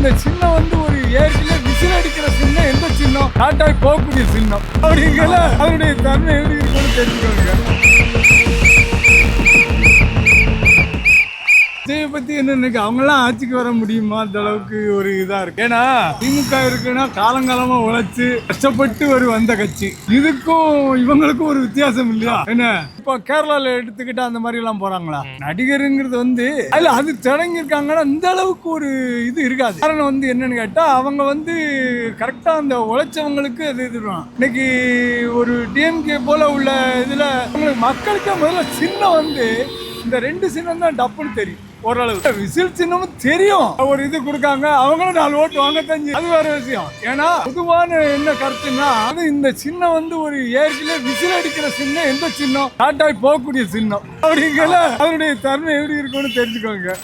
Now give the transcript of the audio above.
இந்த சின்னம் வந்து ஒரு ஏற்கனவே விசில் அடிக்கிற சின்னம். எந்த சின்னம்? டாட்டாய் போகக்கூடிய சின்னம். அப்படிங்கிற அதனுடைய தன்மை எப்படி இருக்குன்னு தெரிஞ்சுக்கோங்க. விஜயை பத்தி என்ன நினைக்க, அவங்கெல்லாம் ஆட்சிக்கு வர முடியுமா? அந்த அளவுக்கு ஒரு இதா இருக்கு. ஏன்னா திமுக இருக்குன்னா காலங்காலமா உழைச்சு கஷ்டப்பட்டு வந்த கட்சி. இதுக்கும் இவங்களுக்கும் ஒரு வித்தியாசம் இல்லையா? என்ன இப்ப கேரளால எடுத்துக்கிட்டா அந்த மாதிரி எல்லாம் போறாங்களா? நடிகருங்கிறது வந்து அதுல அது தொடங்கியிருக்காங்கன்னா இந்த அளவுக்கு ஒரு இது இருக்காது. காரணம் வந்து என்னன்னு கேட்டா அவங்க வந்து கரெக்டா அந்த உழைச்சவங்களுக்கு அது இதுதான். இன்னைக்கு ஒரு டிஎம்கே போல உள்ள இதுல மக்களுக்கு முதல்ல சின்னம் வந்து இந்த 2 சின்னம் தான் டப்புன்னு தெரியும். ஓரளவு விசில் சின்னமும் தெரியும். ஒரு இது கொடுக்காங்க, அவங்களும் 4 ஓட்டு வாங்க தெரிஞ்சு, அது வேற விஷயம். ஏன்னா பொதுவான என்ன கருத்துன்னா, இந்த சின்னம் வந்து ஒரு ஏற்கனவே விசில் அடிக்கிற சின்னம். எந்த சின்னம்? டாட்டாய் போகக்கூடிய சின்னம். அப்படிங்கிற அதனுடைய தன்மை எப்படி இருக்குன்னு தெரிஞ்சுக்கோங்க.